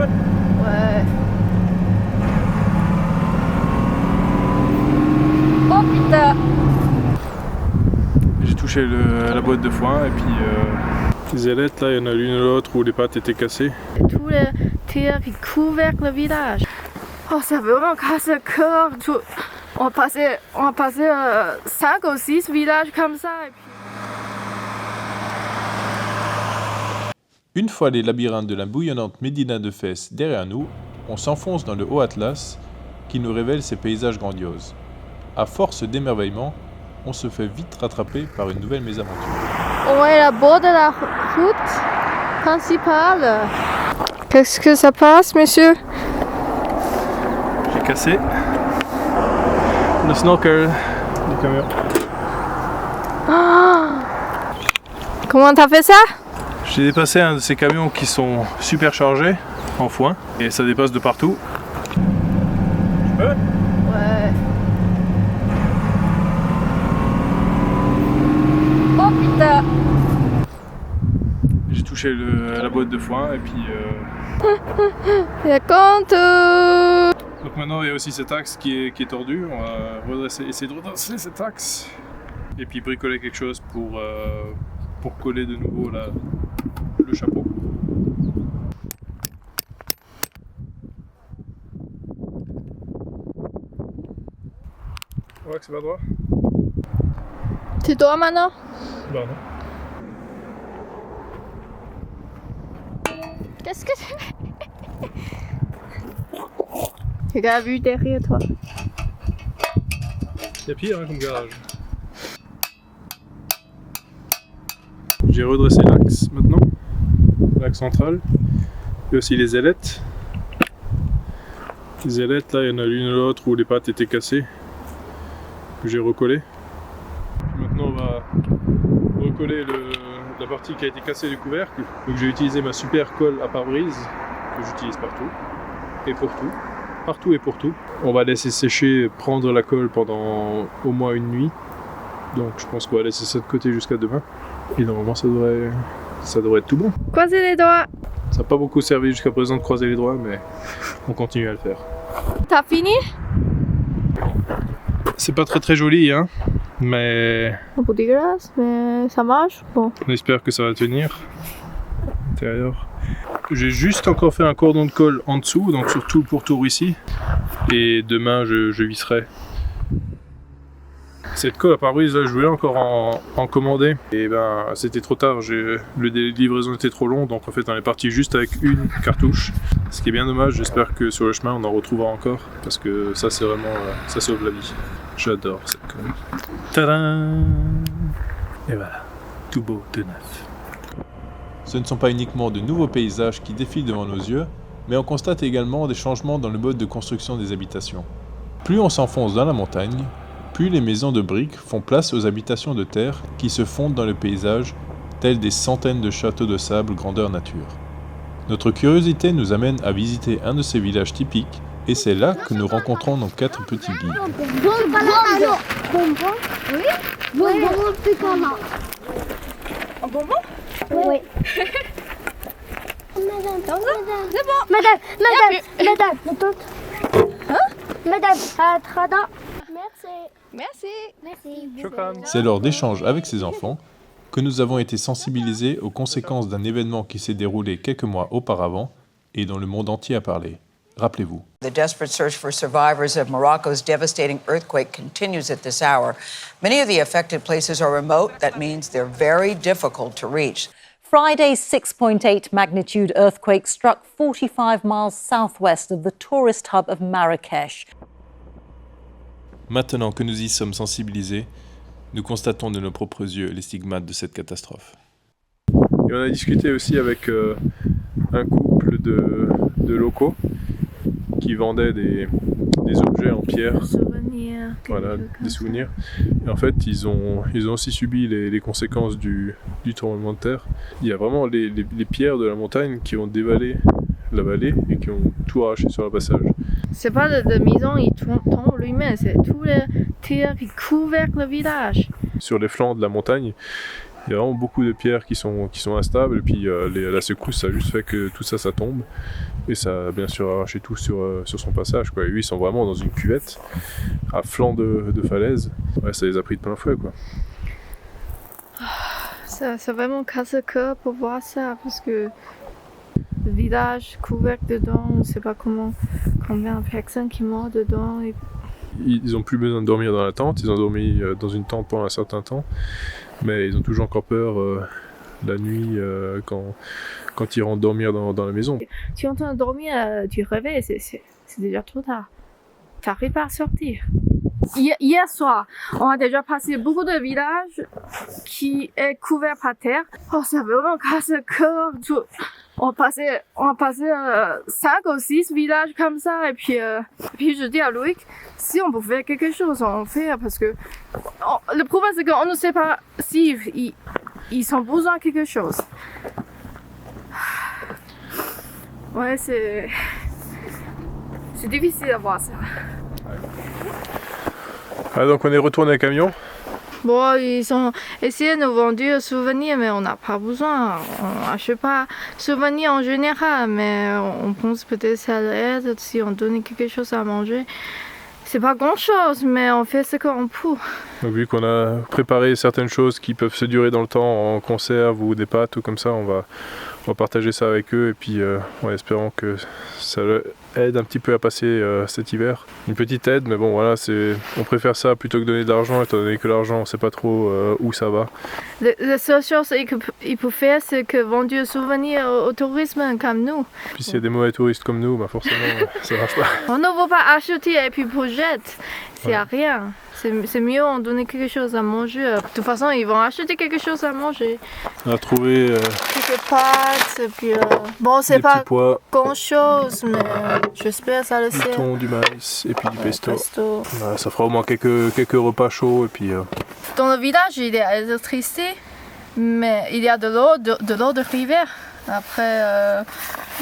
Ouais. Oh putain! J'ai touché la boîte de foin et puis les ailettes là, il y en a l'une ou l'autre où les pattes étaient cassées. Tous les tirs qui couvercent le village. Oh, ça vraiment casse le cœur. On a passé 5 ou 6 villages comme ça. Et puis... Une fois les labyrinthes de la bouillonnante Médina de Fès derrière nous, on s'enfonce dans le Haut Atlas qui nous révèle ses paysages grandioses. À force d'émerveillement, on se fait vite rattraper par une nouvelle mésaventure. On est à bord de la route principale. Qu'est-ce que ça passe, monsieur? J'ai cassé le snorkel du camion. Oh, comment t'as fait ça? J'ai dépassé un de ces camions qui sont super chargés en foin et ça dépasse de partout. Ouais. Oh putain! J'ai touché la boîte de foin et puis Raconte! donc maintenant il y a aussi cet axe qui est tordu. On va essayer de redresser cet axe et puis bricoler quelque chose pour coller de nouveau le chapeau. Ouais, que c'est pas droit? Tu dois maintenant? Bah non. Qu'est-ce que tu fais? Regarde vu derrière toi. Il y a pire comme garage. J'ai redressé l'axe maintenant, l'axe central, et aussi les ailettes. Les ailettes là, il y en a l'une ou l'autre où les pattes étaient cassées, que j'ai recollé. Maintenant on va recoller la partie qui a été cassée du couvercle. Donc j'ai utilisé ma super colle à pare-brise, que j'utilise partout, et pour tout. Partout et pour tout. On va laisser sécher, prendre la colle pendant au moins une nuit. Donc je pense qu'on va laisser ça de côté jusqu'à demain. Et normalement ça devrait être tout bon. Croisez les doigts. Ça n'a pas beaucoup servi jusqu'à présent de croiser les doigts, mais on continue à le faire. T'as fini? C'est pas très joli, hein, mais Un peu dégueulasse, mais ça marche. Bon. on espère que ça va tenir. Intérieur. J'ai juste encore fait un cordon de colle en dessous, donc sur tout le pourtour ici. Et demain je visserai. Cette colle à pare-brise là, je voulais encore en commander. Et ben c'était trop tard, le délai de livraison était trop long, donc en fait on est parti juste avec une cartouche. Ce qui est bien dommage, j'espère que sur le chemin on en retrouvera encore. Parce que ça c'est vraiment, ça sauve la vie. J'adore cette colle. Tadam! Et voilà, tout beau, tout neuf. Ce ne sont pas uniquement de nouveaux paysages qui défilent devant nos yeux, mais on constate également des changements dans le mode de construction des habitations. Plus on s'enfonce dans la montagne, plus les maisons de briques font place aux habitations de terre qui se fondent dans le paysage, tels des centaines de châteaux de sable grandeur nature. Notre curiosité nous amène à visiter un de ces villages typiques, et c'est là que nous rencontrons nos 4 petits guides. Bonbon? Oui. Bonbon picolant. Un bonbon? Oui. Madame, Merci. C'est lors d'échanges avec ces enfants que nous avons été sensibilisés aux conséquences d'un événement qui s'est déroulé quelques mois auparavant et dont le monde entier a parlé. Rappelez-vous. The desperate search for survivors of Morocco's devastating earthquake continues at this hour. Many of the affected places are remote. That means they're very difficult to reach. Friday's 6.8 magnitude earthquake struck 45 miles southwest of the tourist hub of Marrakech. Maintenant que nous y sommes sensibilisés, nous constatons de nos propres yeux les stigmates de cette catastrophe. Et on a discuté aussi avec un couple de locaux qui vendaient des objets en pierre, Souvenirs. voilà, des souvenirs. Et en fait, ils ont aussi subi les conséquences du tremblement de terre. Il y a vraiment les pierres de la montagne qui ont dévalé la vallée et qui ont tout arraché sur le passage. C'est pas de maison, il tombe lui-même, c'est tous les tirs qui couvrent le village. Sur les flancs de la montagne, Il y a vraiment beaucoup de pierres qui sont instables, et puis la secousse, ça a juste fait que tout ça tombe. Et ça a bien sûr arraché tout sur son passage, quoi. Et eux, ils sont vraiment dans une cuvette, à flanc de falaise. Ouais, ça les a pris de plein fouet, quoi. Ça vraiment casse le cœur pour voir ça, parce que le village couvert dedans, on ne sait pas combien de personnes qui meurent dedans. Et... Ils n'ont plus besoin de dormir dans la tente, ils ont dormi dans une tente pendant un certain temps, mais ils ont toujours encore peur la nuit quand ils rentrent dormir dans la maison. Tu entends dormir, tu réveilles, c'est déjà trop tard. Tu n'arrives pas à sortir. Hier soir, on a déjà passé beaucoup de villages qui est couvert par terre. Oh, ça vraiment casse le cœur. On a passé 5 ou 6 villages comme ça. Et puis je dis à Loïc, si on peut faire quelque chose, on fait. Parce que le problème, c'est qu'on ne sait pas si ils ont besoin de quelque chose. Ouais, c'est difficile à voir ça. Ah, donc on est retourné à camion. Bon, ils ont essayé de nous vendre des souvenirs, mais on n'a pas besoin. On n'achète pas souvenirs en général, mais on pense peut-être que ça aide si on donne quelque chose à manger. C'est pas grand-chose, mais on fait ce qu'on peut. Donc, vu qu'on a préparé certaines choses qui peuvent se durer dans le temps en conserve ou des pâtes ou comme ça, on va partager ça avec eux, et puis en espérant que ça aide un petit peu à passer cet hiver. Une petite aide, mais bon voilà, on préfère ça plutôt que donner de l'argent, étant donné que l'argent on sait pas trop où ça va. La seule chose qu'il peut faire, c'est que vendre des souvenirs au tourisme comme nous. Puis s'il y a des mauvais touristes comme nous, bah forcément ça marche pas. On ne veut pas acheter et puis pour jeter, c'est à rien. C'est mieux en donner quelque chose à manger. De toute façon, ils vont acheter quelque chose à manger. On a trouvé quelques pâtes, et puis bon, c'est pas grand chose, mais j'espère que ça le sert. Du thon, du maïs et puis du pesto. Voilà, ça fera au moins quelques repas chauds, et puis. Dans le village, il y a l'électricité, mais il y a de l'eau de rivière. Après,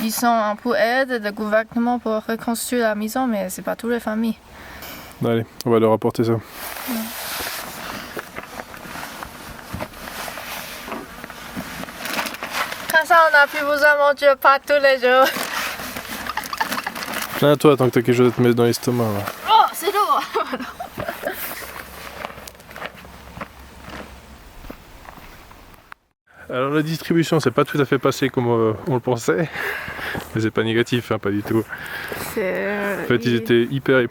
ils sont un peu aidés du gouvernement pour reconstruire la maison, mais c'est pas toutes les familles. Allez, on va leur apporter ça. Ouais. Comme ça, on n'a plus besoin de manger pas tous les jours. Plains-toi tant que t'as quelque chose à te mettre dans l'estomac. Oh, c'est lourd. Alors la distribution, c'est pas tout à fait passé comme on le pensait, mais c'est pas négatif, hein, pas du tout. En fait, ils étaient hyper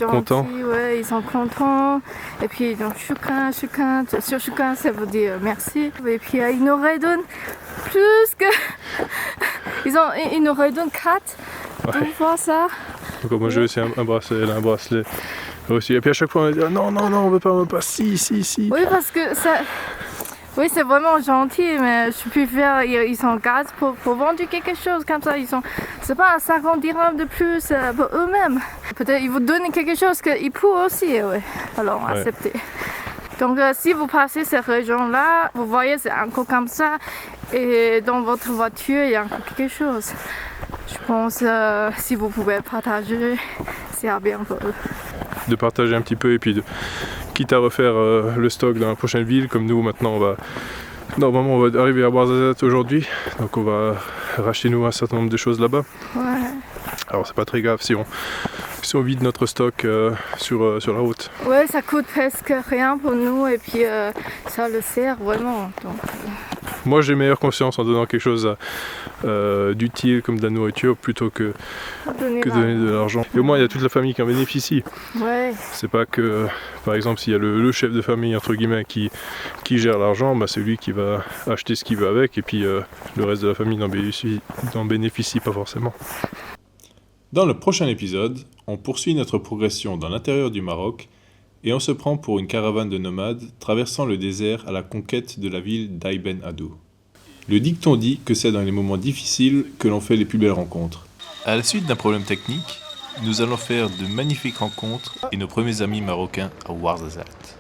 contents. Ouais, ils sont contents. Et puis donc shukran, ça veut dire merci. Et puis ils nous redonnent plus que ils nous redonnent 4 pour voir ça. Donc moi j'ai aussi un bracelet, un bracelet aussi. Et puis à chaque fois on a dit non, on veut pas, si. Oui, parce que ça. Oui, c'est vraiment gentil, mais je peux faire, ils sont gaz pour vendre quelque chose comme ça. C'est pas 50 dirhams de plus pour eux-mêmes. Peut-être ils vous donnent quelque chose qu'ils peuvent aussi, oui. Alors, acceptez. Donc, si vous passez cette région-là, vous voyez, c'est encore comme ça. Et dans votre voiture, il y a encore quelque chose. Je pense, si vous pouvez partager, c'est bien pour eux. De partager un petit peu, et puis quitte à refaire le stock dans la prochaine ville, comme nous maintenant normalement on va arriver à Ouarzazate aujourd'hui, donc on va racheter nous un certain nombre de choses là-bas. Ouais. Alors c'est pas très grave si on vide notre stock sur la route. Ouais, ça coûte presque rien pour nous, et puis ça le sert vraiment. Donc, Moi j'ai meilleure conscience en donnant quelque chose d'utile comme de la nourriture plutôt que donner de l'argent. Et au moins il y a toute la famille qui en bénéficie. Ouais. C'est pas que par exemple s'il y a le chef de famille entre guillemets qui gère l'argent, bah, c'est lui qui va acheter ce qu'il veut avec, et puis le reste de la famille n'en bénéficie pas forcément. Dans le prochain épisode, on poursuit notre progression dans l'intérieur du Maroc et on se prend pour une caravane de nomades traversant le désert à la conquête de la ville d'Aïben Hadou. Le dicton dit que c'est dans les moments difficiles que l'on fait les plus belles rencontres. À la suite d'un problème technique, nous allons faire de magnifiques rencontres et nos premiers amis marocains à Ouarzazate.